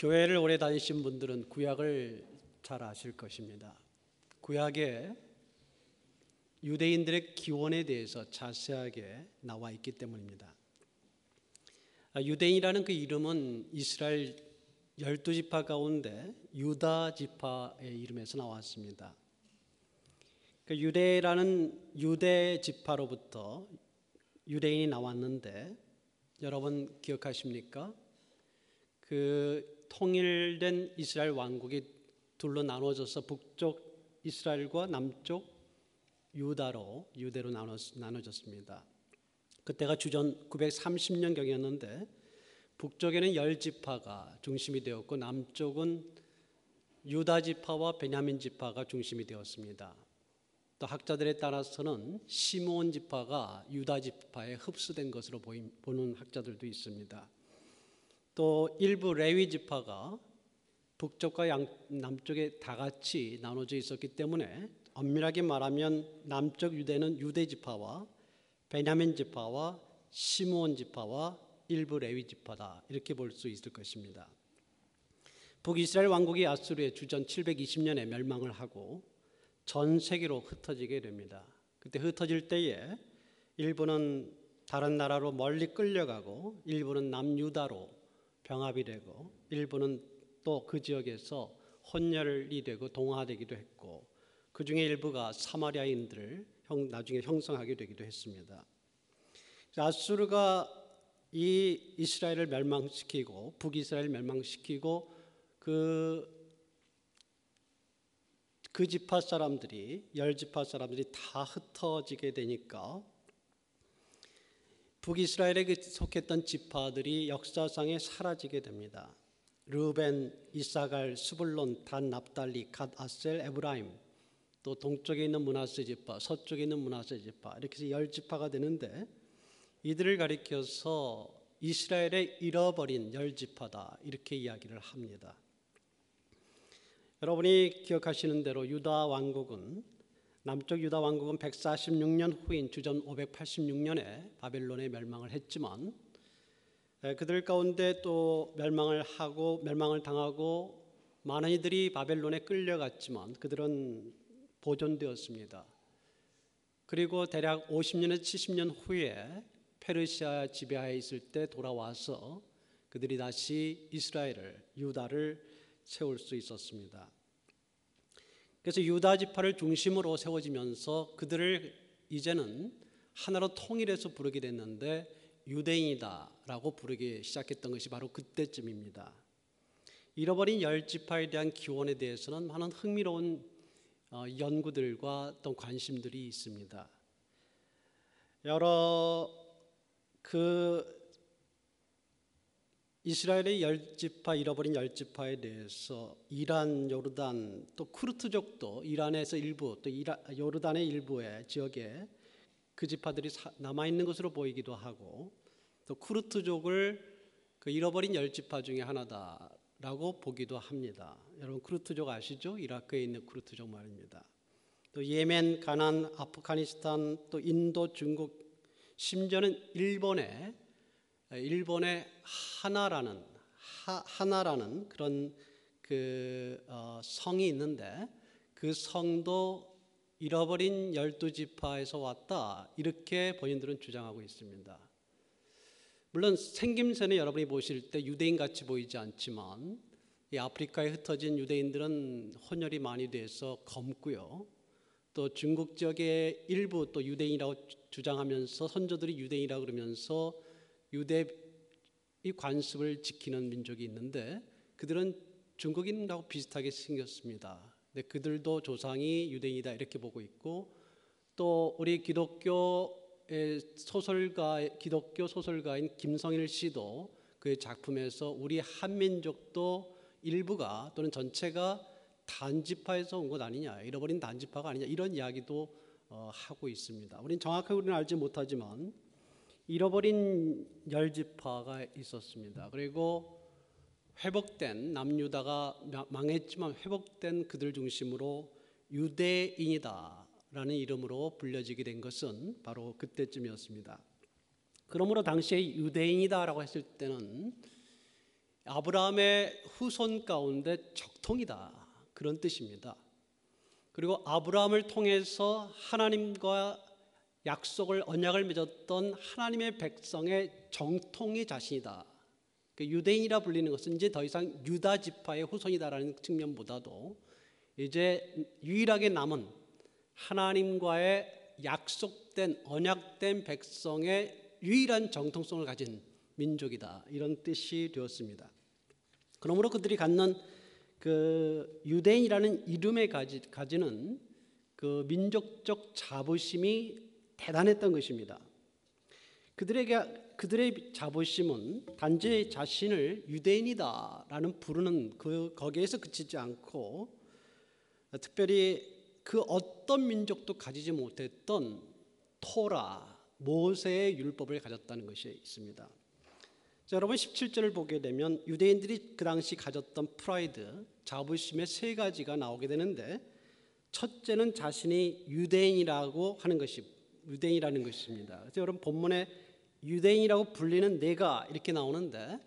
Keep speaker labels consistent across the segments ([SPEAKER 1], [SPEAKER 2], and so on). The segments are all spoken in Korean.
[SPEAKER 1] 교회를 오래 다니신 분들은 구약을 잘 아실 것입니다. 구약에 유대인들의 기원에 대해서 자세하게 나와 있기 때문입니다. 유대인이라는 그 이름은 이스라엘 12지파 가운데 유다 지파의 이름에서 나왔습니다. 유대라는 유대 지파로부터 유대인이 나왔는데 여러분 기억하십니까? 그 통일된 이스라엘 왕국이 둘로 나눠져서 북쪽 이스라엘과 남쪽 유대로 나눠졌습니다. 그때가 주전 930년경이었는데 북쪽에는 10지파가 중심이 되었고 남쪽은 유다 지파와 베냐민 지파가 중심이 되었습니다. 또 학자들에 따라서는 시므온 지파가 유다 지파에 흡수된 것으로 보는 학자들도 있습니다. 또 일부 레위 지파가 북쪽과 남쪽에 다 같이 나눠져 있었기 때문에 엄밀하게 말하면 남쪽 유대는 유대 지파와 베냐민 지파와 시므온 지파와 일부 레위 지파다 이렇게 볼 수 있을 것입니다. 북이스라엘 왕국이 아수르의 주전 720년에 멸망을 하고 전 세계로 흩어지게 됩니다. 그때 흩어질 때에 일부는 다른 나라로 멀리 끌려가고 일부는 남유다로 병합이 되고 일부는 또 그 지역에서 혼혈이 되고 동화되기도 했고 그 중에 일부가 사마리아인들을 나중에 형성하게 되기도 했습니다. 아수르가 이 이스라엘을 멸망시키고 북이스라엘을 멸망시키고 그 지파 사람들이 10지파 사람들이 다 흩어지게 되니까 북이스라엘에 속했던 지파들이 역사상에 사라지게 됩니다. 르벤, 이사갈, 스불론, 단, 납달리, 갓, 아셀, 에브라임, 또 동쪽에 있는 므낫세 지파, 서쪽에 있는 므낫세 지파 이렇게 해서 10지파가 되는데 이들을 가리켜서 이스라엘의 잃어버린 10지파다 이렇게 이야기를 합니다. 여러분이 기억하시는 대로 남쪽 유다 왕국은 146년 후인 주전 586년에 바벨론에 멸망을 했지만 그들 가운데 또 멸망을 당하고 많은 이들이 바벨론에 끌려갔지만 그들은 보존되었습니다. 그리고 대략 50년에서 70년 후에 페르시아 지배하에 있을 때 돌아와서 그들이 다시 유다를 세울 수 있었습니다. 그래서 유다 지파를 중심으로 세워지면서 그들을 이제는 하나로 통일해서 부르게 됐는데 유대인이다라고 부르기 시작했던 것이 바로 그때쯤입니다. 잃어버린 10지파에 대한 기원에 대해서는 많은 흥미로운 연구들과 또 관심들이 있습니다. 이스라엘의 10지파, 잃어버린 10지파에 대해서 이란, 요르단, 또 쿠르트족도 이란에서 일부, 또 요르단의 일부의 지역에 그 지파들이 남아있는 것으로 보이기도 하고 또 쿠르트족을 그 잃어버린 10지파 중에 하나다라고 보기도 합니다. 여러분 쿠르트족 아시죠? 이라크에 있는 쿠르트족 말입니다. 또 예멘, 가나안, 아프가니스탄, 또 인도, 중국, 심지어는 일본의 하나라는 그런 성이 있는데 그 성도 잃어버린 12지파에서 왔다 이렇게 본인들은 주장하고 있습니다. 물론 생김새는 여러분이 보실 때 유대인같이 보이지 않지만 이 아프리카에 흩어진 유대인들은 혼혈이 많이 돼서 검고요. 또 중국 지역의 일부 또 유대인이라고 주장하면서 선조들이 유대인이라고 그러면서 유대의 관습을 지키는 민족이 있는데 그들은 중국인하고 비슷하게 생겼습니다. 근데 그들도 조상이 유대인이다 이렇게 보고 있고 또 우리 기독교 소설가인 김성일 씨도 그의 작품에서 우리 한민족도 일부가 또는 전체가 단지파에서 온 것 아니냐, 잃어버린 단지파가 아니냐 이런 이야기도 하고 있습니다. 우리는 정확하게 우리는 알지 못하지만 잃어버린 10지파가 있었습니다. 그리고 회복된 남유다가 망했지만 회복된 그들 중심으로 유대인이다라는 이름으로 불려지게 된 것은 바로 그때쯤이었습니다. 그러므로 당시에 유대인이다라고 했을 때는 아브라함의 후손 가운데 적통이다, 그런 뜻입니다. 그리고 아브라함을 통해서 하나님과 약속을, 언약을 맺었던 하나님의 백성의 정통의 자신이다. 유대인이라 불리는 것은 이제 더 이상 유다 지파의 후손이다라는 측면보다도 이제 유일하게 남은 하나님과의 약속된, 언약된 백성의 유일한 정통성을 가진 민족이다, 이런 뜻이 되었습니다. 그러므로 그들이 갖는 그 유대인이라는 이름에 가지는 그 민족적 자부심이 대단했던 것입니다. 그들의 자부심은 단지 자신을 유대인이다라는 부르는 거기에서 그치지 않고, 특별히 그 어떤 민족도 가지지 못했던 토라, 모세의 율법을 가졌다는 것이 있습니다. 자, 여러분 17절을 보게 되면 유대인들이 그 당시 가졌던 프라이드, 자부심의 세 가지가 나오게 되는데, 첫째는 자신이 유대인이라고 하는 것이, 유대인이라는 것입니다. 그래서 여러분 본문에 유대인이라고 불리는 내가 이렇게 나오는데,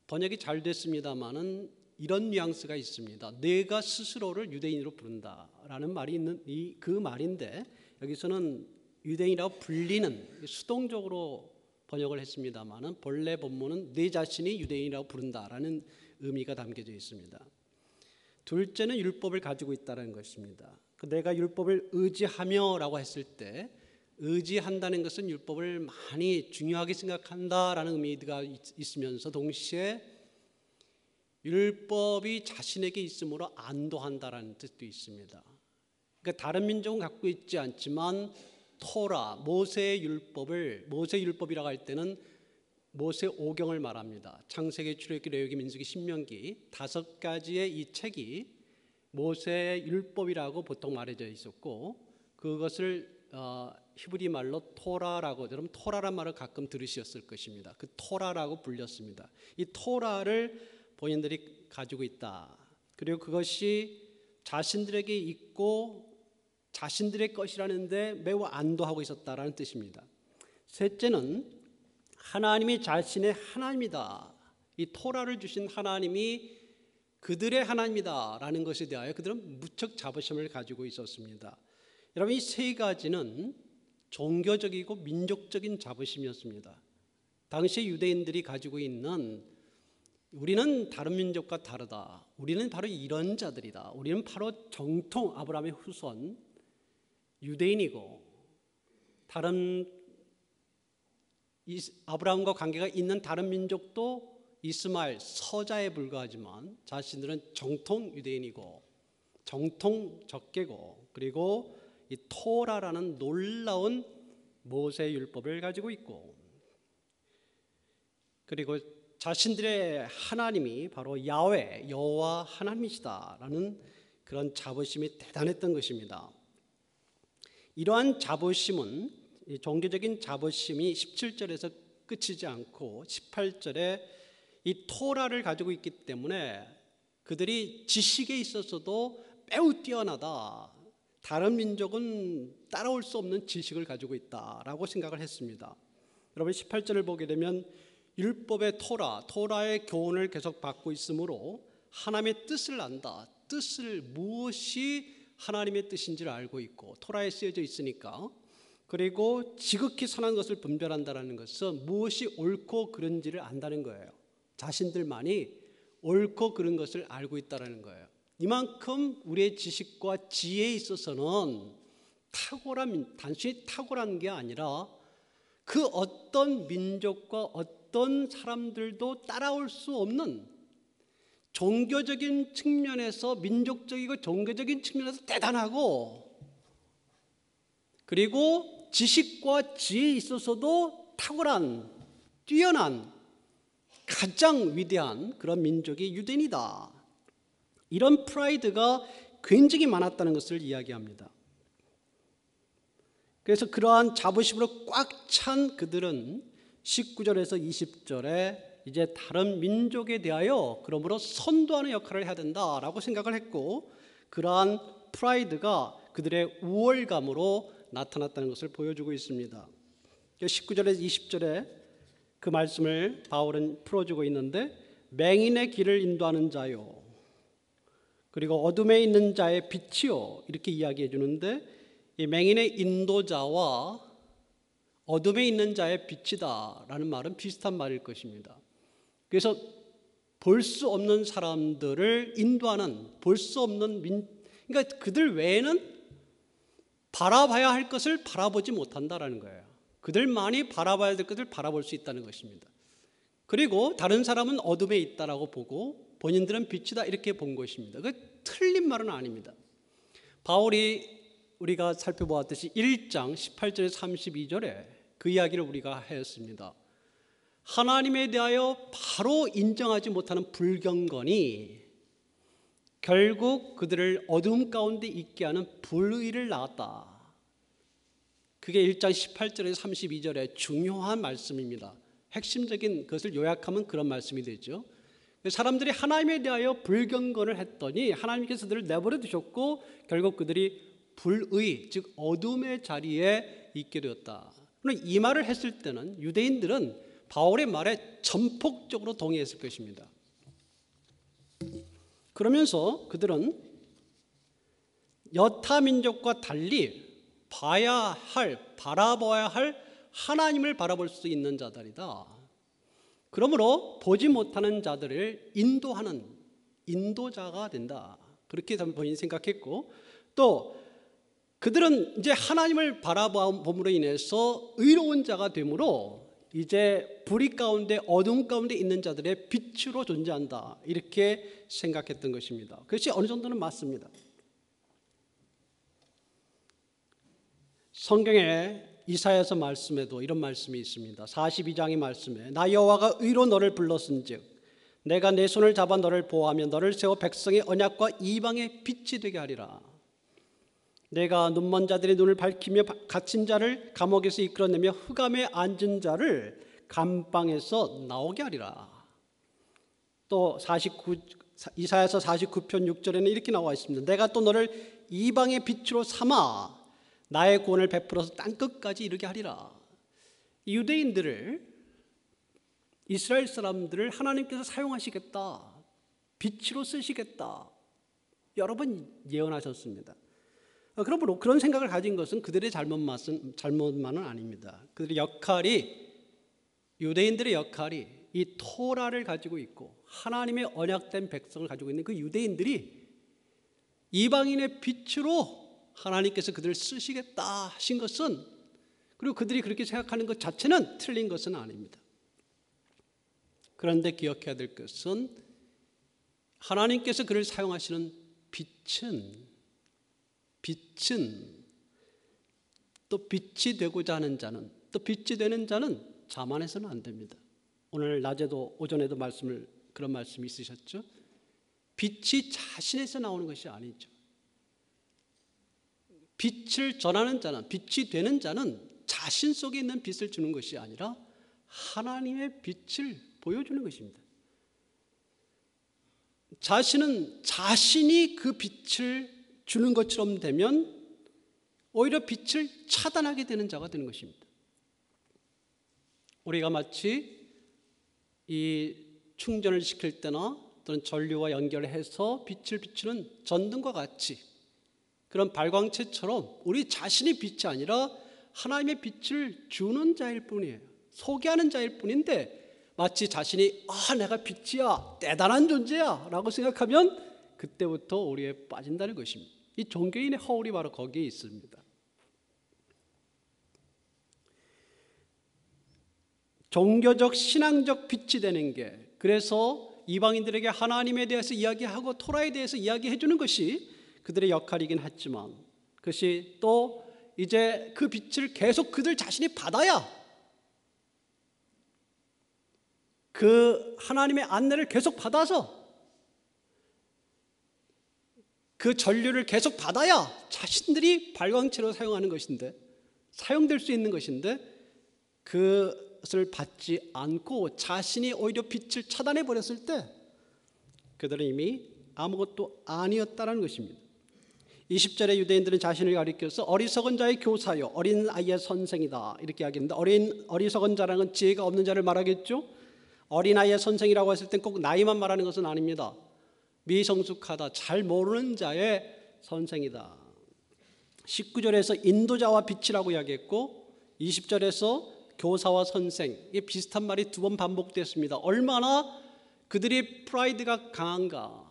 [SPEAKER 1] 번역이 잘 됐습니다만은 이런 뉘앙스가 있습니다. 내가 스스로를 유대인으로 부른다라는 말이 있는 그 말인데, 여기서는 유대인이라고 불리는, 수동적으로 번역을 했습니다만은 본래 본문은 내 자신이 유대인이라고 부른다라는 의미가 담겨져 있습니다. 둘째는 율법을 가지고 있다는 것입니다. 내가 율법을 의지하며라고 했을 때, 의지한다는 것은 율법을 많이 중요하게 생각한다라는 의미가 있으면서 동시에 율법이 자신에게 있으므로 안도한다라는 뜻도 있습니다. 그러니까 다른 민족은 갖고 있지 않지만 토라, 모세의 율법이라고 할 때는 모세 오경을 말합니다. 창세기, 출애굽기, 레위기, 민수기, 신명기 5가지의 이 책이 모세의 율법이라고 보통 말해져 있었고, 그것을 히브리 말로 토라라고, 여러분 토라란 말을 가끔 들으셨을 것입니다. 그 토라라고 불렸습니다. 이 토라를 본인들이 가지고 있다. 그리고 그것이 자신들에게 있고 자신들의 것이라는데 매우 안도하고 있었다라는 뜻입니다. 셋째는 하나님이 자신의 하나님이다. 이 토라를 주신 하나님이 그들의 하나님이다라는 것에 대하여 그들은 무척 자부심을 가지고 있었습니다. 여러분 이 세 가지는 종교적이고 민족적인 자부심이었습니다. 당시 유대인들이 가지고 있는, 우리는 다른 민족과 다르다, 우리는 바로 이런 자들이다, 우리는 바로 정통 아브라함의 후손 유대인이고, 다른 아브라함과 관계가 있는 다른 민족도 이스마엘, 서자에 불과하지만 자신들은 정통 유대인이고 정통 적개고, 그리고 이 토라라는 놀라운 모세 율법을 가지고 있고, 그리고 자신들의 하나님이 바로 야훼, 여호와 하나님이시다라는 그런 자부심이 대단했던 것입니다. 이러한 자부심은, 종교적인 자부심이 17절에서 끝이지 않고 18절에 이 토라를 가지고 있기 때문에 그들이 지식에 있어서도 매우 뛰어나다, 다른 민족은 따라올 수 없는 지식을 가지고 있다라고 생각을 했습니다. 여러분 18절을 보게 되면 율법의 토라의 교훈을 계속 받고 있으므로 하나님의 뜻을 안다, 무엇이 하나님의 뜻인지를 알고 있고, 토라에 쓰여져 있으니까, 그리고 지극히 선한 것을 분별한다는 것은 무엇이 옳고 그른지를 안다는 거예요. 자신들만이 옳고 그른 것을 알고 있다는 거예요. 이만큼 우리의 지식과 지혜에 있어서는 단순히 탁월한 게 아니라 그 어떤 민족과 어떤 사람들도 따라올 수 없는, 종교적인 측면에서, 민족적이고 종교적인 측면에서 대단하고, 그리고 지식과 지혜에 있어서도 탁월한, 뛰어난, 가장 위대한 그런 민족이 유대인이다. 이런 프라이드가 굉장히 많았다는 것을 이야기합니다. 그래서 그러한 자부심으로 꽉 찬 그들은 19절에서 20절에 이제 다른 민족에 대하여 그러므로 선도하는 역할을 해야 된다라고 생각을 했고, 그러한 프라이드가 그들의 우월감으로 나타났다는 것을 보여주고 있습니다. 19절에서 20절에 그 말씀을 바울은 풀어주고 있는데, 맹인의 길을 인도하는 자요, 그리고 어둠에 있는 자의 빛이요, 이렇게 이야기해 주는데, 이 맹인의 인도자와 어둠에 있는 자의 빛이다라는 말은 비슷한 말일 것입니다. 그래서 볼 수 없는 사람들을 인도하는, 볼 수 없는 그러니까 그들 외에는 바라봐야 할 것을 바라보지 못한다라는 거예요. 그들만이 바라봐야 될 것을 바라볼 수 있다는 것입니다. 그리고 다른 사람은 어둠에 있다라고 보고 본인들은 빛이다 이렇게 본 것입니다. 그 틀린 말은 아닙니다. 바울이 우리가 살펴보았듯이 1장 18절에서 32절에 그 이야기를 우리가 했습니다. 하나님에 대하여 바로 인정하지 못하는 불경건이 결국 그들을 어둠 가운데 있게 하는 불의를 낳았다. 그게 1장 18절에서 32절의 중요한 말씀입니다. 핵심적인 것을 요약하면 그런 말씀이 되죠. 사람들이 하나님에 대하여 불경건을 했더니 하나님께서 그들을 내버려 두셨고 결국 그들이 불의, 즉 어둠의 자리에 있게 되었다. 그러나 이 말을 했을 때는 유대인들은 바울의 말에 전폭적으로 동의했을 것입니다. 그러면서 그들은 여타 민족과 달리 바라봐야 할 하나님을 바라볼 수 있는 자들이다. 그러므로 보지 못하는 자들을 인도하는 인도자가 된다. 그렇게 본인이 생각했고, 또 그들은 이제 하나님을 바라봄으로 인해서 의로운 자가 되므로 이제 불의 가운데 어둠 가운데 있는 자들의 빛으로 존재한다. 이렇게 생각했던 것입니다. 그것이 어느 정도는 맞습니다. 성경에 이사야서 말씀에도 이런 말씀이 있습니다. 42장의 말씀에 나 여호와가 의로 너를 불렀은즉 내가 내 손을 잡아 너를 보호하며 너를 세워 백성의 언약과 이방의 빛이 되게 하리라. 내가 눈먼 자들의 눈을 밝히며 갇힌 자를 감옥에서 이끌어내며 흑암에 앉은 자를 감방에서 나오게 하리라. 또 이사야서 49편 6절에는 이렇게 나와 있습니다. 내가 또 너를 이방의 빛으로 삼아 나의 구원을 베풀어서 땅끝까지 이르게 하리라. 유대인들을, 이스라엘 사람들을 하나님께서 사용하시겠다, 빛으로 쓰시겠다, 여러 번 예언하셨습니다. 그러므로 그런 생각을 가진 것은 그들의 잘못만은 아닙니다. 그들의 역할이, 유대인들의 역할이 이 토라를 가지고 있고 하나님의 언약된 백성을 가지고 있는 그 유대인들이 이방인의 빛으로 하나님께서 그들을 쓰시겠다 하신 것은, 그리고 그들이 그렇게 생각하는 것 자체는 틀린 것은 아닙니다. 그런데 기억해야 될 것은 하나님께서 그를 사용하시는 빛은 또 빛이 되고자 하는 자는, 또 빛이 되는 자는 자만해서는 안 됩니다. 오늘 낮에도 오전에도 그런 말씀이 있으셨죠. 빛이 자신에서 나오는 것이 아니죠. 빛을 전하는 자는, 빛이 되는 자는 자신 속에 있는 빛을 주는 것이 아니라 하나님의 빛을 보여주는 것입니다. 자신이 그 빛을 주는 것처럼 되면 오히려 빛을 차단하게 되는 자가 되는 것입니다. 우리가 마치 이 충전을 시킬 때나 또는 전류와 연결해서 빛을 비추는 전등과 같이 그런 발광체처럼 우리 자신이 빛이 아니라 하나님의 빛을 주는 자일 뿐이에요. 소개하는 자일 뿐인데 마치 자신이 내가 빛이야, 대단한 존재야 라고 생각하면 그때부터 오리에 빠진다는 것입니다. 이 종교인의 허울이 바로 거기에 있습니다. 종교적 신앙적 빛이 되는 게, 그래서 이방인들에게 하나님에 대해서 이야기하고 토라에 대해서 이야기해 주는 것이 그들의 역할이긴 하지만, 그것이 또 이제 그 빛을 계속 그들 자신이 받아야, 그 하나님의 안내를 계속 받아서 그 전류를 계속 받아야 자신들이 발광체로 사용하는 것인데, 사용될 수 있는 것인데, 그것을 받지 않고 자신이 오히려 빛을 차단해 버렸을 때 그들은 이미 아무것도 아니었다는 것입니다. 20절에 유대인들은 자신을 가리켜서 어리석은 자의 교사요 어린 아이의 선생이다 이렇게 이야기했는데 어리석은 자라는 건 지혜가 없는 자를 말하겠죠. 어린아이의 선생이라고 했을 땐 꼭 나이만 말하는 것은 아닙니다. 미성숙하다, 잘 모르는 자의 선생이다. 19절에서 인도자와 빛이라고 이야기했고 20절에서 교사와 선생, 이게 비슷한 말이 두 번 반복됐습니다. 얼마나 그들이 프라이드가 강한가.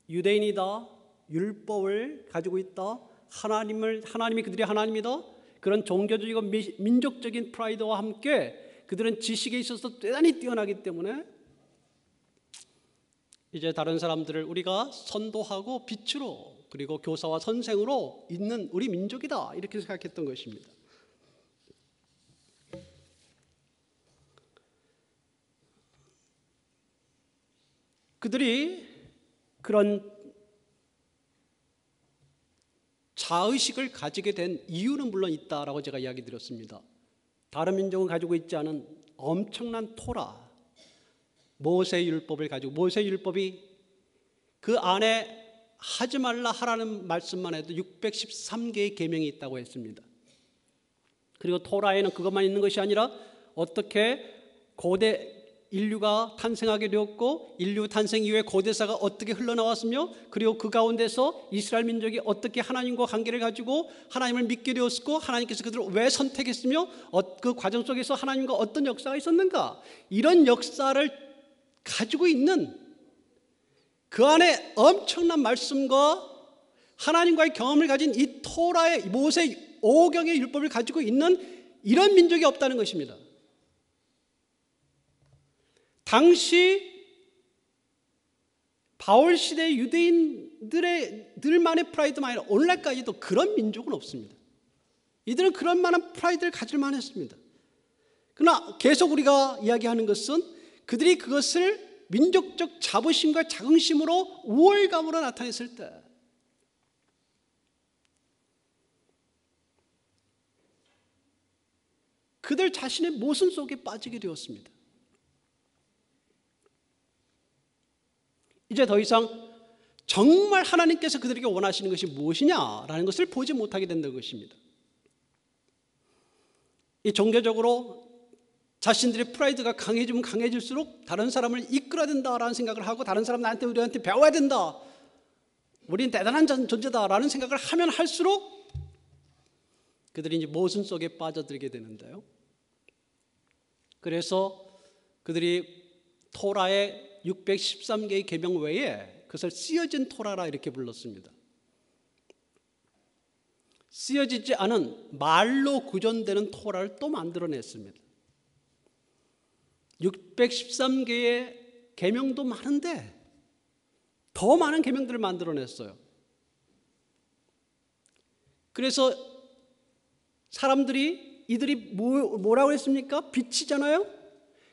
[SPEAKER 1] 유대인이다, 율법을 가지고 있다, 하나님이 그들이 하나님이다, 그런 종교적이고 민족적인 프라이드와 함께 그들은 지식에 있어서 대단히 뛰어나기 때문에 이제 다른 사람들을 우리가 선도하고 빛으로 그리고 교사와 선생으로 있는 우리 민족이다 이렇게 생각했던 것입니다. 그들이 그런 자의식을 가지게 된 이유는 물론 있다라고 제가 이야기 드렸습니다. 다른 민족은 가지고 있지 않은 엄청난 토라, 모세의 율법을 가지고, 모세의 율법이 그 안에 하지 말라 하라는 말씀만 해도 613개의 계명이 있다고 했습니다. 그리고 토라에는 그것만 있는 것이 아니라 어떻게 고대 인류가 탄생하게 되었고 인류 탄생 이후에 고대사가 어떻게 흘러나왔으며 그리고 그 가운데서 이스라엘 민족이 어떻게 하나님과 관계를 가지고 하나님을 믿게 되었고 하나님께서 그들을 왜 선택했으며 그 과정 속에서 하나님과 어떤 역사가 있었는가, 이런 역사를 가지고 있는 그 안에 엄청난 말씀과 하나님과의 경험을 가진 이 토라의 모세 5경의 율법을 가지고 있는 이런 민족이 없다는 것입니다. 당시 바울 시대 유대인들만의 프라이드만 아니라 오늘날까지도 그런 민족은 없습니다. 이들은 그런 만한 프라이드를 가질 만했습니다. 그러나 계속 우리가 이야기하는 것은 그들이 그것을 민족적 자부심과 자긍심으로 우월감으로 나타냈을 때 그들 자신의 모순 속에 빠지게 되었습니다. 이제 더 이상 정말 하나님께서 그들에게 원하시는 것이 무엇이냐라는 것을 보지 못하게 된다는 것입니다. 이 종교적으로 자신들의 프라이드가 강해지면 강해질수록 다른 사람을 이끌어야 된다라는 생각을 하고 다른 사람 우리한테 배워야 된다, 우리는 대단한 존재다라는 생각을 하면 할수록 그들이 이제 모순 속에 빠져들게 되는데요. 그래서 그들이 토라의 613개의 계명 외에 그것을 쓰여진 토라라 이렇게 불렀습니다. 쓰여지지 않은 말로 구전되는 토라를 또 만들어냈습니다. 613개의 계명도 많은데 더 많은 계명들을 만들어냈어요. 그래서 사람들이 이들이 뭐라고 했습니까? 빛이잖아요.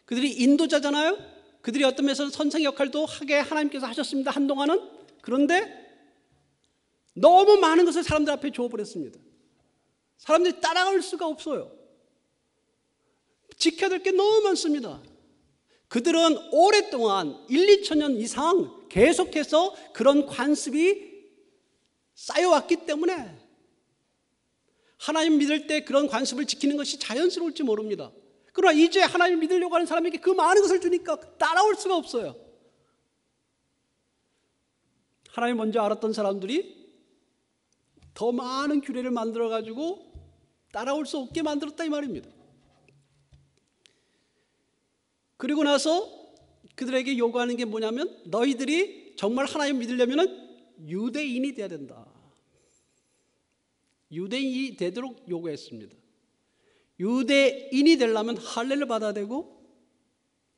[SPEAKER 1] 그들이 인도자잖아요. 그들이 어떤 면에서는 선생 역할도 하게 하나님께서 하셨습니다, 한동안은. 그런데 너무 많은 것을 사람들 앞에 주어버렸습니다. 사람들이 따라갈 수가 없어요. 지켜야 될 게 너무 많습니다. 그들은 오랫동안 1,2,000년 이상 계속해서 그런 관습이 쌓여왔기 때문에 하나님 믿을 때 그런 관습을 지키는 것이 자연스러울지 모릅니다. 그러나 이제 하나님을 믿으려고 하는 사람에게 그 많은 것을 주니까 따라올 수가 없어요. 하나님 먼저 알았던 사람들이 더 많은 규례를 만들어가지고 따라올 수 없게 만들었다 이 말입니다. 그리고 나서 그들에게 요구하는 게 뭐냐면 너희들이 정말 하나님 믿으려면 유대인이 돼야 된다. 유대인이 되도록 요구했습니다. 유대인이 되려면 할례를 받아야 되고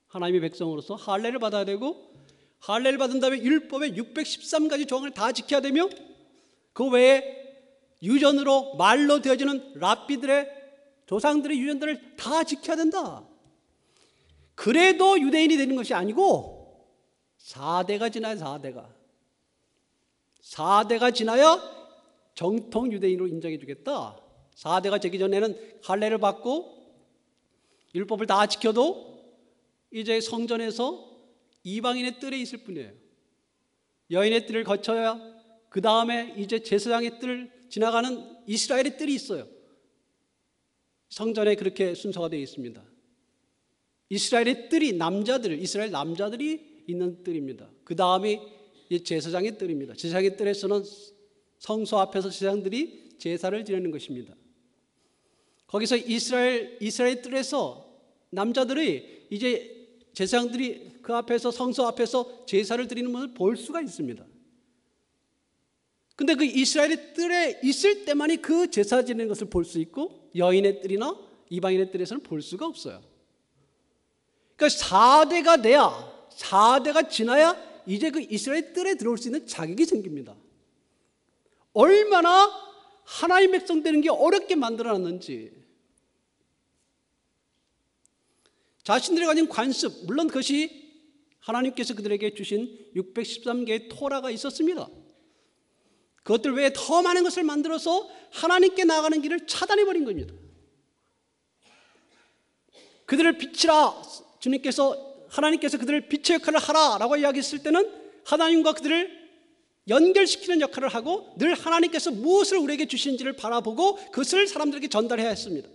[SPEAKER 1] 하나님의 백성으로서 할례를 받아야 되고 할례를 받은 다음에 율법의 613가지 조항을 다 지켜야 되며 그 외에 유전으로 말로 되어지는 랍비들의 조상들의 유전들을 다 지켜야 된다. 그래도 유대인이 되는 것이 아니고 4대가 지나야 4대가 지나야 정통 유대인으로 인정해 주겠다. 4대가 되기 전에는 할례를 받고 율법을 다 지켜도 이제 성전에서 이방인의 뜰에 있을 뿐이에요. 여인의 뜰을 거쳐야 그 다음에 이제 제사장의 뜰을 지나가는 이스라엘의 뜰이 있어요. 성전에 그렇게 순서가 되어 있습니다. 이스라엘의 뜰이 이스라엘 남자들이 있는 뜰입니다. 그 다음이 제사장의 뜰입니다. 제사장의 뜰에서는 성소 앞에서 제사장들이 제사를 지내는 것입니다. 거기서 이스라엘 뜰에서 남자들이 이제 제사장들이 그 앞에서 성소 앞에서 제사를 드리는 것을 볼 수가 있습니다. 근데 그 이스라엘의 뜰에 있을 때만이 그 제사 지내는 것을 볼 수 있고 여인의 뜰이나 이방인의 뜰에서는 볼 수가 없어요. 그러니까 4대가 지나야 이제 그 이스라엘 뜰에 들어올 수 있는 자격이 생깁니다. 얼마나 하나님 백성 되는 게 어렵게 만들어놨는지. 자신들이 가진 관습, 물론 그것이 하나님께서 그들에게 주신 613개의 토라가 있었습니다. 그것들 외에 더 많은 것을 만들어서 하나님께 나아가는 길을 차단해버린 겁니다. 그들을 빛이라, 하나님께서 그들을 빛의 역할을 하라라고 이야기했을 때는 하나님과 그들을 연결시키는 역할을 하고 늘 하나님께서 무엇을 우리에게 주시는지를 바라보고 그것을 사람들에게 전달해야 했습니다.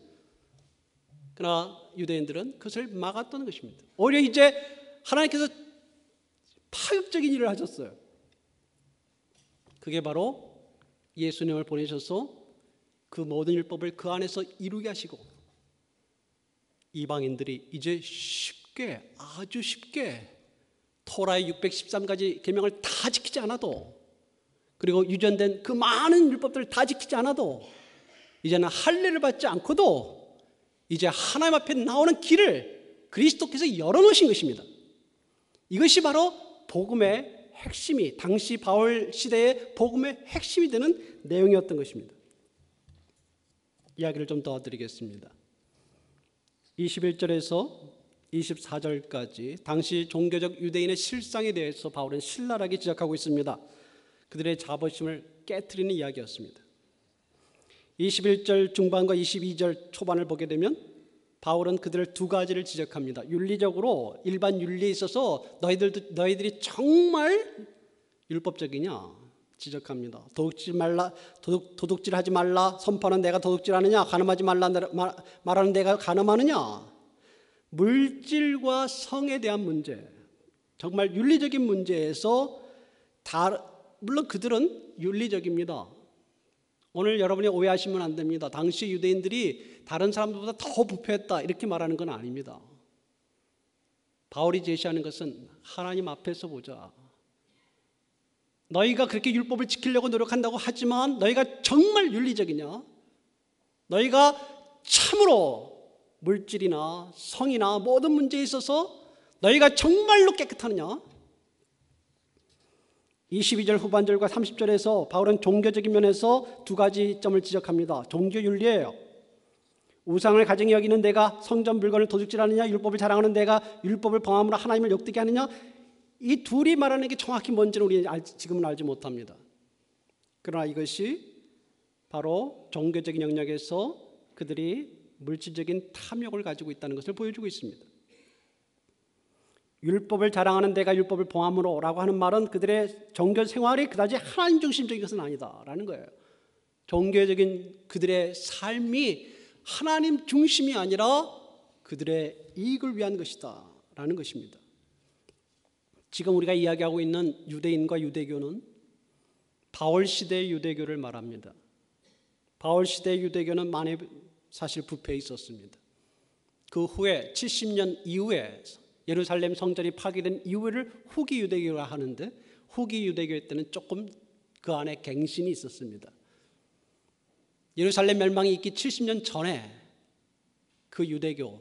[SPEAKER 1] 그러나 유대인들은 그것을 막았던 것입니다. 오히려 이제 하나님께서 파격적인 일을 하셨어요. 그게 바로 예수님을 보내셔서 그 모든 율법을 그 안에서 이루게 하시고 이방인들이 이제 아주 쉽게 토라의 613가지 계명을 다 지키지 않아도, 그리고 유전된 그 많은 율법들을 다 지키지 않아도 이제는 할례를 받지 않고도 이제 하나님 앞에 나오는 길을 그리스도께서 열어놓으신 것입니다. 이것이 바로 복음의 핵심이, 당시 바울 시대의 복음의 핵심이 되는 내용이었던 것입니다. 이야기를 좀 더 드리겠습니다. 21절에서 24절까지 당시 종교적 유대인의 실상에 대해서 바울은 신랄하게 지적하고 있습니다. 그들의 자부심을 깨트리는 이야기였습니다. 21절 중반과 22절 초반을 보게 되면 바울은 그들을 두 가지를 지적합니다. 윤리적으로, 일반 윤리에 있어서 너희들이 정말 율법적이냐 지적합니다. 도둑질하지 말라 선포하는 내가 도둑질하느냐, 간음하지 말라 말하는 내가 간음하느냐. 물질과 성에 대한 문제, 정말 윤리적인 문제에서 물론 그들은 윤리적입니다. 오늘 여러분이 오해하시면 안 됩니다. 당시 유대인들이 다른 사람들보다 더 부패했다 이렇게 말하는 건 아닙니다. 바울이 제시하는 것은 하나님 앞에서 보자. 너희가 그렇게 율법을 지키려고 노력한다고 하지만 너희가 정말 윤리적이냐? 너희가 참으로 물질이나 성이나 모든 문제에 있어서 너희가 정말로 깨끗하느냐? 22절 후반절과 30절에서 바울은 종교적인 면에서 두 가지 점을 지적합니다. 종교윤리예요. 우상을 가증히 여기는 내가 성전 물건을 도둑질하느냐, 율법을 자랑하는 내가 율법을 범함으로 하나님을 욕되게 하느냐. 이 둘이 말하는 게 정확히 뭔지는 우리는 지금은 알지 못합니다. 그러나 이것이 바로 종교적인 영역에서 그들이 물질적인 탐욕을 가지고 있다는 것을 보여주고 있습니다. 율법을 자랑하는 내가 율법을 범함으로 라고 하는 말은 그들의 종교 생활이 그다지 하나님 중심적인 것은 아니다라는 거예요. 종교적인 그들의 삶이 하나님 중심이 아니라 그들의 이익을 위한 것이다 라는 것입니다. 지금 우리가 이야기하고 있는 유대인과 유대교는 바울 시대의 유대교를 말합니다. 바울 시대의 유대교는 많이 사실 부패해 있었습니다. 그 후에 70년 이후에 예루살렘 성전이 파괴된 이후를 후기 유대교라 하는데, 후기 유대교 때는 조금 그 안에 갱신이 있었습니다. 예루살렘 멸망이 있기 70년 전에 그 유대교,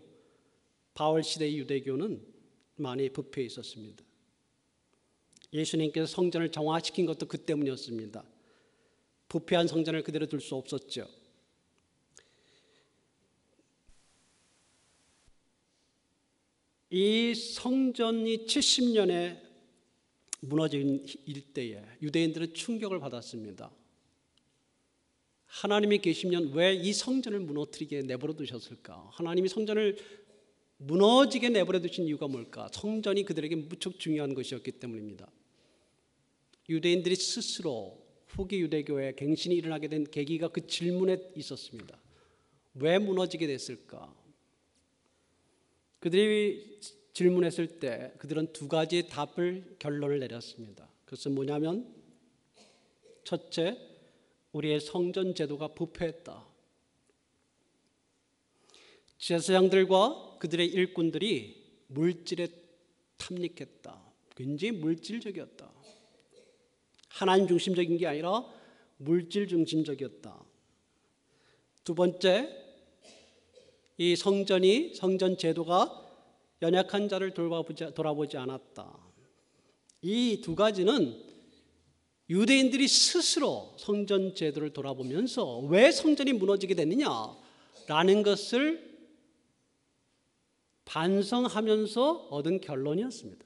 [SPEAKER 1] 바울 시대의 유대교는 많이 부패해 있었습니다. 예수님께서 성전을 정화시킨 것도 그 때문이었습니다. 부패한 성전을 그대로 둘 수 없었죠. 이 성전이 70년에 무너진 일대에 유대인들은 충격을 받았습니다. 하나님이 계시면 왜 이 성전을 무너뜨리게 내버려 두셨을까? 하나님이 성전을 무너지게 내버려 두신 이유가 뭘까? 성전이 그들에게 무척 중요한 것이었기 때문입니다. 유대인들이 스스로 후기 유대교회 갱신이 일어나게 된 계기가 그 질문에 있었습니다. 왜 무너지게 됐을까? 그들이 질문했을 때 그들은 두 가지의 결론을 내렸습니다. 그것은 뭐냐면 첫째, 우리의 성전 제도가 부패했다. 제사장들과 그들의 일꾼들이 물질에 탐닉했다. 굉장히 물질적이었다. 하나님 중심적인 게 아니라 물질 중심적이었다. 두 번째, 이 성전 제도가 연약한 자를 돌아보지 않았다. 이 두 가지는 유대인들이 스스로 성전 제도를 돌아보면서 왜 성전이 무너지게 됐느냐라는 것을 반성하면서 얻은 결론이었습니다.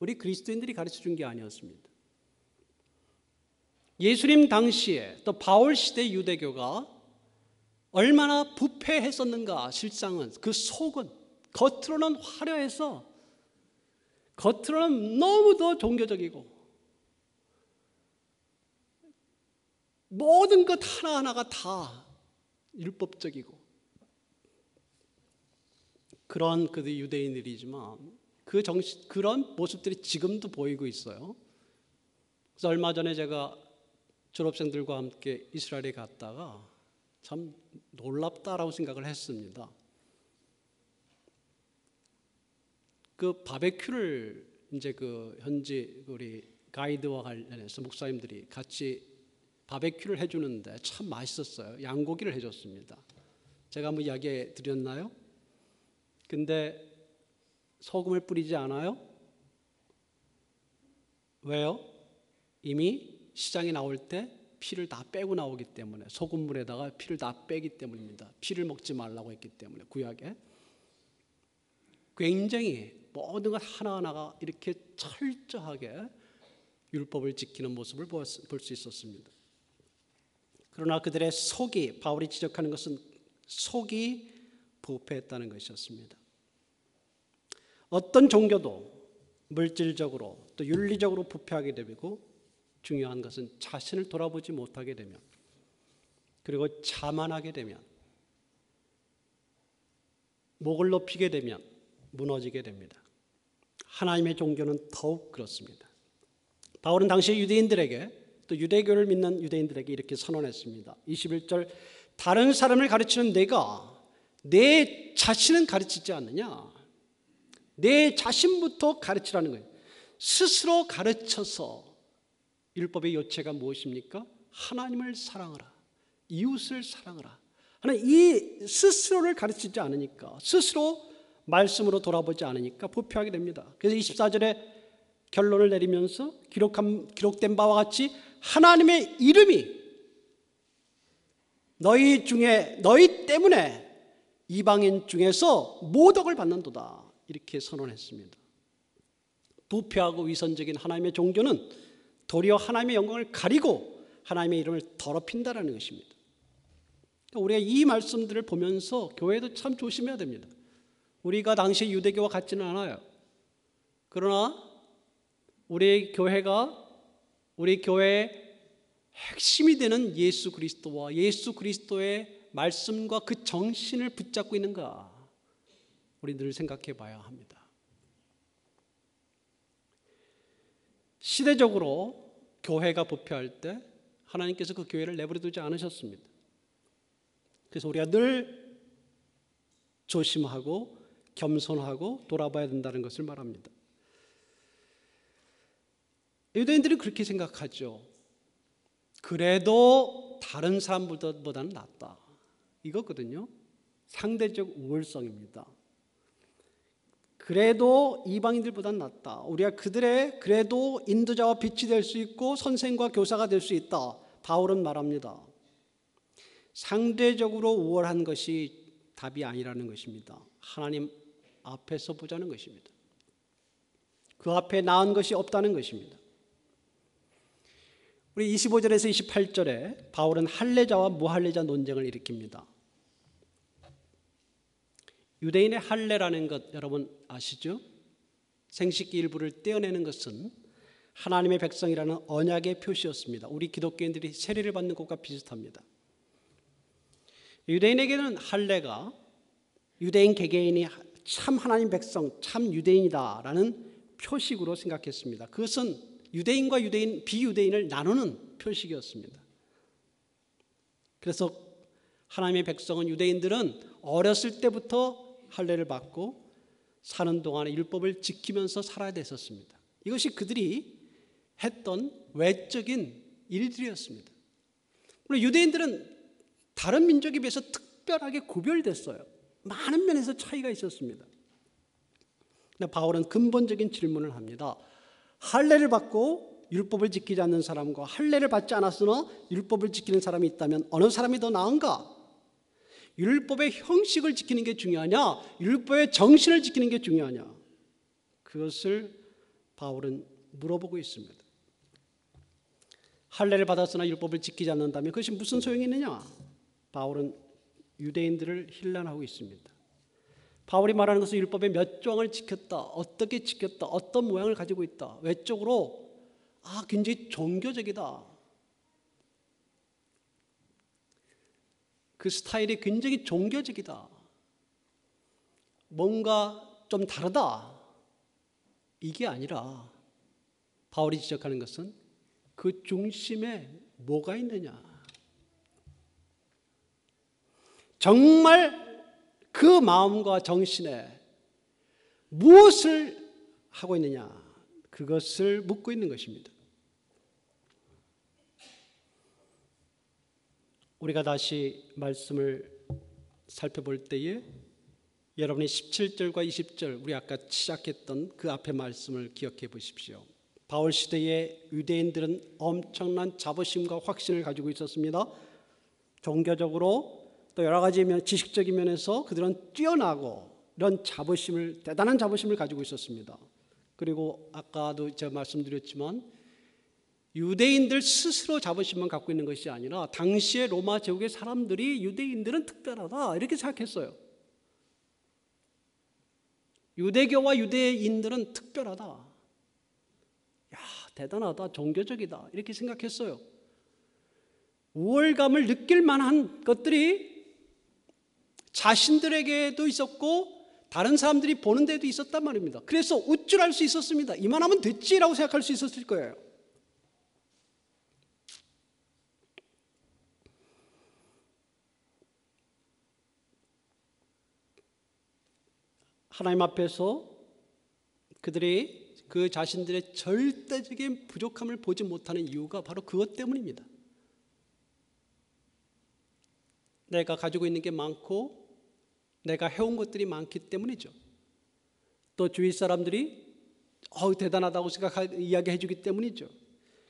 [SPEAKER 1] 우리 그리스도인들이 가르쳐준 게 아니었습니다. 예수님 당시에 또 바울 시대 유대교가 얼마나 부패했었는가. 실상은 그 속은 겉으로는 화려해서 겉으로는 너무도 종교적이고 모든 것 하나하나가 다 율법적이고 그런 그 유대인들이지만 그런 모습들이 지금도 보이고 있어요. 그래서 얼마 전에 제가 졸업생들과 함께 이스라엘에 갔다가 참 놀랍다라고 생각을 했습니다. 그 바베큐를 이제 그 현지 우리 가이드와 관련해서 목사님들이 같이 바베큐를 해주는데 참 맛있었어요. 양고기를 해줬습니다. 제가 한번 이야기해 드렸나요? 근데 소금을 뿌리지 않아요? 왜요? 이미 시장에 나올 때 피를 다 빼고 나오기 때문에 소금물에다가 피를 다 빼기 때문입니다. 피를 먹지 말라고 했기 때문에 구약에 굉장히 모든 것 하나하나가 이렇게 철저하게 율법을 지키는 모습을 볼 수 있었습니다. 그러나 그들의 속이 바울이 지적하는 것은 속이 부패했다는 것이었습니다. 어떤 종교도 물질적으로 또 윤리적으로 부패하게 되고 중요한 것은 자신을 돌아보지 못하게 되면 그리고 자만하게 되면 목을 높이게 되면 무너지게 됩니다. 하나님의 종교는 더욱 그렇습니다. 바울은 당시 유대인들에게 또 유대교를 믿는 유대인들에게 이렇게 선언했습니다. 21절 다른 사람을 가르치는 내가 내 자신은 가르치지 않느냐? 내 자신부터 가르치라는 거예요. 스스로 가르쳐서 율법의 요체가 무엇입니까? 하나님을 사랑하라. 이웃을 사랑하라. 하나님 이 스스로를 가르치지 않으니까 스스로 말씀으로 돌아보지 않으니까 부패하게 됩니다. 그래서 24절에 결론을 내리면서 기록된 바와 같이 하나님의 이름이 너희 때문에 이방인 중에서 모독을 받는도다. 이렇게 선언했습니다. 부패하고 위선적인 하나님의 종교는 도리어 하나님의 영광을 가리고 하나님의 이름을 더럽힌다는 것입니다. 우리가 이 말씀들을 보면서 교회도 참 조심해야 됩니다. 우리가 당시 유대교와 같지는 않아요. 그러나 우리 교회의 핵심이 되는 예수 그리스도와 예수 그리스도의 말씀과 그 정신을 붙잡고 있는가 우리 늘 생각해 봐야 합니다. 시대적으로 교회가 부패할 때 하나님께서 그 교회를 내버려 두지 않으셨습니다. 그래서 우리가 늘 조심하고 겸손하고 돌아봐야 된다는 것을 말합니다. 유대인들은 그렇게 생각하죠. 그래도 다른 사람보다는 낫다. 이거거든요. 상대적 우월성입니다. 그래도 이방인들보다는 낫다. 우리가 그들의 그래도 인도자와 빛이 될 수 있고 선생과 교사가 될 수 있다. 바울은 말합니다. 상대적으로 우월한 것이 답이 아니라는 것입니다. 하나님 앞에서 보자는 것입니다. 그 앞에 나은 것이 없다는 것입니다. 우리 25절에서 28절에 바울은 할례자와 무할례자 논쟁을 일으킵니다. 유대인의 할례라는 것 여러분 아시죠? 생식기 일부를 떼어내는 것은 하나님의 백성이라는 언약의 표시였습니다. 우리 기독교인들이 세례를 받는 것과 비슷합니다. 유대인에게는 할례가 유대인 개개인이 참 하나님 백성, 참 유대인이다라는 표식으로 생각했습니다. 그것은 유대인과 유대인, 비유대인을 나누는 표식이었습니다. 그래서 하나님의 백성은, 유대인들은 어렸을 때부터 할례를 받고 사는 동안에 율법을 지키면서 살아야 됐었습니다. 이것이 그들이 했던 외적인 일들이었습니다. 물론 유대인들은 다른 민족에 비해서 특별하게 구별됐어요. 많은 면에서 차이가 있었습니다. 근데 바울은 근본적인 질문을 합니다. 할례를 받고 율법을 지키지 않는 사람과 할례를 받지 않았으나 율법을 지키는 사람이 있다면 어느 사람이 더 나은가? 율법의 형식을 지키는 게 중요하냐? 율법의 정신을 지키는 게 중요하냐? 그것을 바울은 물어보고 있습니다. 할례를 받았으나 율법을 지키지 않는다면 그것이 무슨 소용이 있느냐? 바울은 유대인들을 힐난하고 있습니다. 바울이 말하는 것은 율법의 몇 조항을 지켰다, 어떻게 지켰다, 어떤 모양을 가지고 있다. 외적으로 굉장히 종교적이다. 그 스타일이 굉장히 종교적이다. 뭔가 좀 다르다. 이게 아니라 바울이 지적하는 것은 그 중심에 뭐가 있느냐. 정말 그 마음과 정신에 무엇을 하고 있느냐, 그것을 묻고 있는 것입니다. 우리가 다시 말씀을 살펴볼 때에 여러분이 17절과 20절, 우리 아까 시작했던 그 앞의 말씀을 기억해 보십시오. 바울 시대의 유대인들은 엄청난 자부심과 확신을 가지고 있었습니다. 종교적으로 또 여러 가지 지식적인 면에서 그들은 뛰어나고 이런 자부심을, 대단한 자부심을 가지고 있었습니다. 그리고 아까도 제가 말씀드렸지만 유대인들 스스로 자부심만 갖고 있는 것이 아니라 당시의 로마 제국의 사람들이 유대인들은 특별하다 이렇게 생각했어요. 유대교와 유대인들은 특별하다. 야, 대단하다, 종교적이다 이렇게 생각했어요. 우월감을 느낄 만한 것들이 자신들에게도 있었고 다른 사람들이 보는 데도 있었단 말입니다. 그래서 우쭐할 수 있었습니다. 이만하면 됐지라고 생각할 수 있었을 거예요. 하나님 앞에서 그들이 그 자신들의 절대적인 부족함을 보지 못하는 이유가 바로 그것 때문입니다. 내가 가지고 있는 게 많고 내가 해온 것들이 많기 때문이죠. 또 주위 사람들이 대단하다고 이야기해 주기 때문이죠.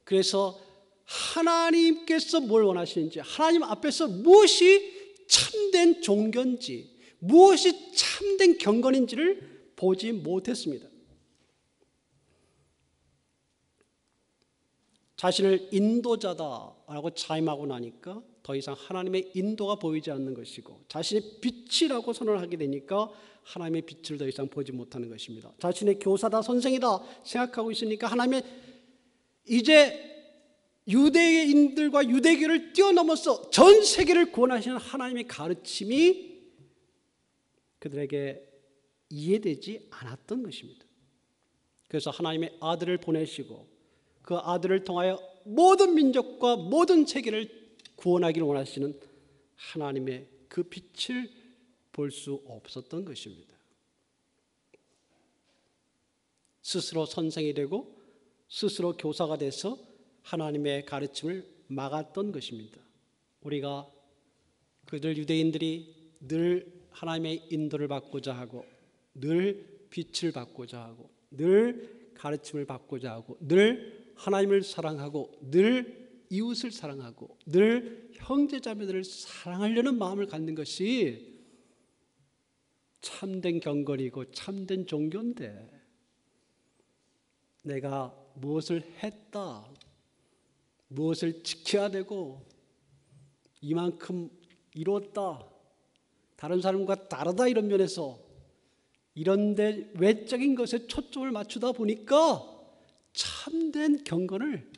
[SPEAKER 1] 그래서 하나님께서 뭘 원하시는지, 하나님 앞에서 무엇이 참된 종교인지, 무엇이 참된 경건인지를 보지 못했습니다. 자신을 인도자다라고 자임하고 나니까 더 이상 하나님의 인도가 보이지 않는 것이고, 자신의 빛이라고 선언을 하게 되니까 하나님의 빛을 더 이상 보지 못하는 것입니다. 자신의 교사다, 선생이다 생각하고 있으니까 하나님의, 이제 유대인들과 유대교를 뛰어넘어서 전 세계를 구원하시는 하나님의 가르침이 그들에게 이해되지 않았던 것입니다. 그래서 하나님의 아들을 보내시고 그 아들을 통하여 모든 민족과 모든 세계를 구원하기를 원하시는 하나님의 그 빛을 볼 수 없었던 것입니다. 스스로 선생이 되고 스스로 교사가 돼서 하나님의 가르침을 막았던 것입니다. 우리가 그들 유대인들이 늘 하나님의 인도를 받고자 하고, 늘 빛을 받고자 하고, 늘 가르침을 받고자 하고, 늘 하나님을 사랑하고, 늘 이웃을 사랑하고, 늘 형제자매들을 사랑하려는 마음을 갖는 것이 참된 경건이고 참된 종교인데, 내가 무엇을 했다, 무엇을 지켜야 되고, 이만큼 이뤘다, 다른 사람과 다르다, 이런 면에서 이런데 외적인 것에 초점을 맞추다 보니까 참된 경건을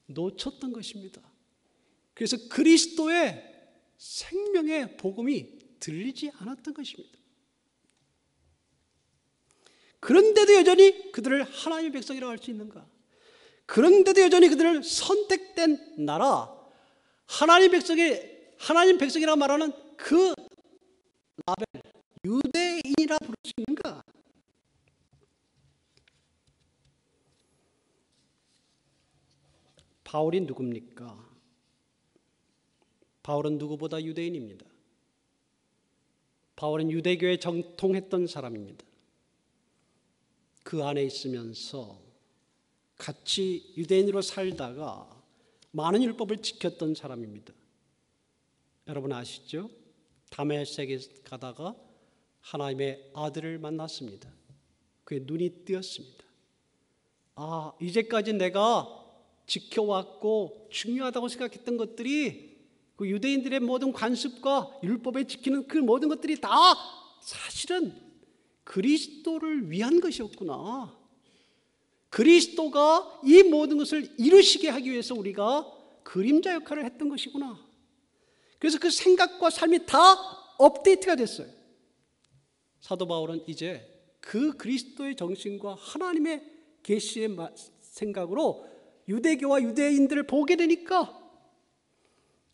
[SPEAKER 1] 놓쳤던 것입니다. 그래서 그리스도의 생명의 복음이 들리지 않았던 것입니다. 그런데도 여전히 그들을 하나님의 백성이라고 할 수 있는가? 그런데도 여전히 그들을 선택된 나라, 하나님 백성이라고 말하는 그 라벨, 유대인이라 부를 수 있는가? 바울이 누굽니까? 바울은 누구보다 유대인입니다. 바울은 유대교에 정통했던 사람입니다. 그 안에 있으면서 같이 유대인으로 살다가 많은 율법을 지켰던 사람입니다. 여러분 아시죠? 다메섹에 가다가 하나님의 아들을 만났습니다. 그의 눈이 뜨였습니다. 아, 이제까지 내가 지켜왔고 중요하다고 생각했던 것들이 그 유대인들의 모든 관습과 율법에 지키는 그 모든 것들이 다 사실은 그리스도를 위한 것이었구나. 그리스도가 이 모든 것을 이루시게 하기 위해서 우리가 그림자 역할을 했던 것이구나. 그래서 그 생각과 삶이 다 업데이트가 됐어요. 사도 바울은 이제 그 그리스도의 정신과 하나님의 계시의 생각으로 유대교와 유대인들을 보게 되니까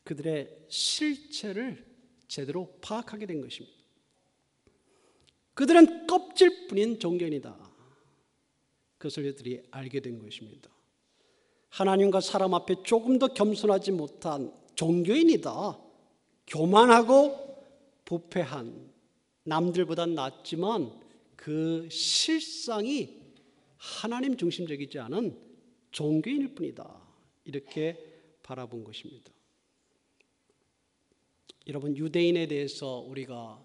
[SPEAKER 1] 그들의 실체를 제대로 파악하게 된 것입니다. 그들은 껍질뿐인 종교인이다. 그것을 그들이 알게 된 것입니다. 하나님과 사람 앞에 조금 더 겸손하지 못한 종교인이다. 교만하고 부패한, 남들보다 낫지만 그 실상이 하나님 중심적이지 않은 종교인일 뿐이다. 이렇게 바라본 것입니다. 여러분, 유대인에 대해서 우리가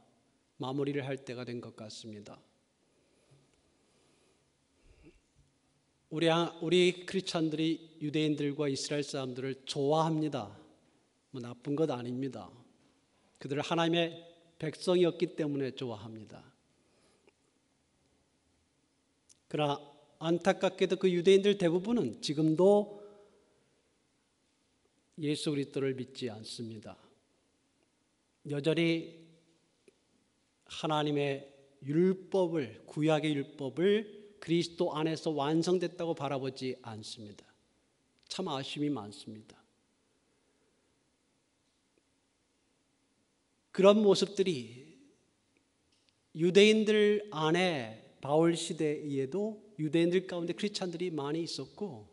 [SPEAKER 1] 마무리를 할 때가 된 것 같습니다. 우리 크리스찬들이 유대인들과 이스라엘 사람들을 좋아합니다. 뭐 나쁜 것 아닙니다. 그들을 하나님의 백성이었기 때문에 좋아합니다. 그러나 안타깝게도 그 유대인들 대부분은 지금도 예수 그리스도를 믿지 않습니다. 여전히 하나님의 율법을, 구약의 율법을 그리스도 안에서 완성됐다고 바라보지 않습니다. 참 아쉬움이 많습니다. 그런 모습들이 유대인들 안에 바울 시대에도 유대인들 가운데 크리스찬들이 많이 있었고,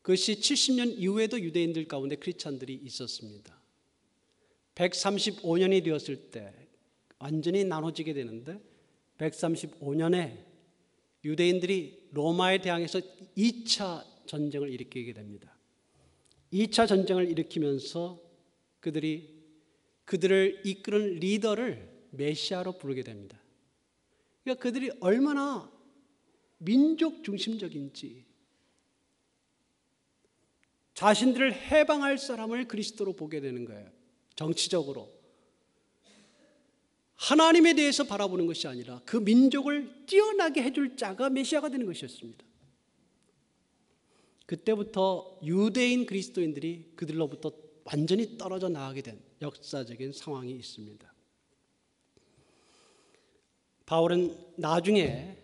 [SPEAKER 1] 그것이 70년 이후에도 유대인들 가운데 크리스찬들이 있었습니다. 135년이 되었을 때 완전히 나눠지게 되는데, 135년에 유대인들이 로마에 대항해서 2차 전쟁을 일으키게 됩니다. 2차 전쟁을 일으키면서 그들을 이끄는 리더를 메시아로 부르게 됩니다. 그러니까 그들이 얼마나 민족 중심적인지, 자신들을 해방할 사람을 그리스도로 보게 되는 거예요. 정치적으로 하나님에 대해서 바라보는 것이 아니라 그 민족을 뛰어나게 해줄 자가 메시아가 되는 것이었습니다. 그때부터 유대인 그리스도인들이 그들로부터 완전히 떨어져 나가게 된 역사적인 상황이 있습니다. 바울은 나중에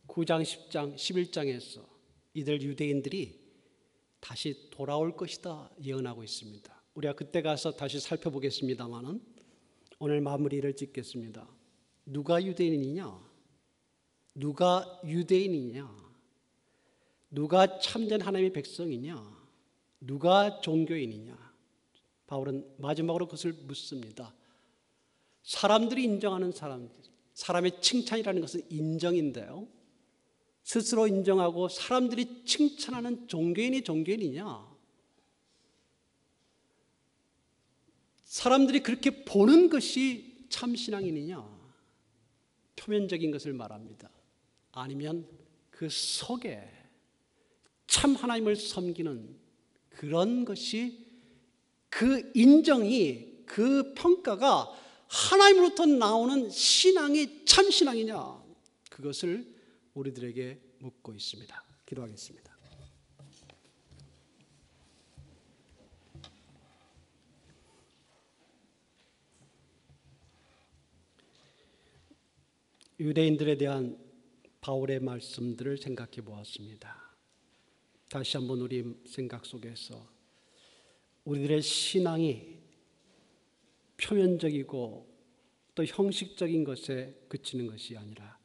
[SPEAKER 1] 9장, 10장, 11장에서 이들 유대인들이 다시 돌아올 것이다 예언하고 있습니다. 우리가 그때 가서 다시 살펴보겠습니다만은 오늘 마무리를 짓겠습니다. 누가 유대인이냐? 누가 유대인이냐? 누가 참된 하나님의 백성이냐? 누가 종교인이냐? 바울은 마지막으로 그것을 묻습니다. 사람들이 인정하는 사람의 칭찬이라는 것은 인정인데요, 스스로 인정하고 사람들이 칭찬하는 종교인이 종교인이냐? 사람들이 그렇게 보는 것이 참 신앙인이냐? 표면적인 것을 말합니다. 아니면 그 속에 참 하나님을 섬기는 그런 것이, 그 인정이, 그 평가가 하나님으로부터 나오는 신앙이 참 신앙이냐? 그것을 우리들에게 묻고 있습니다. 기도하겠습니다. 유대인들에 대한 바울의 말씀들을 생각해 보았습니다. 다시 한번 우리 생각 속에서 우리들의 신앙이 표면적이고 또 형식적인 것에 그치는 것이 아니라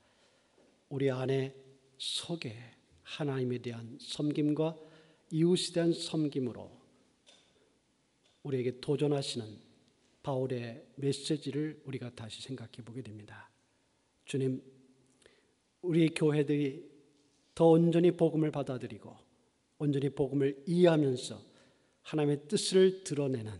[SPEAKER 1] 우리 안에 속에 하나님에 대한 섬김과 이웃에 대한 섬김으로 우리에게 도전하시는 바울의 메시지를 우리가 다시 생각해 보게 됩니다. 주님, 우리 교회들이 더 온전히 복음을 받아들이고 온전히 복음을 이해하면서 하나님의 뜻을 드러내는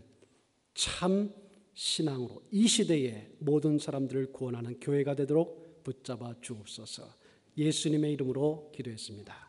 [SPEAKER 1] 참 신앙으로 이 시대의 모든 사람들을 구원하는 교회가 되도록 붙잡아 주옵소서. 예수님의 이름으로 기도했습니다.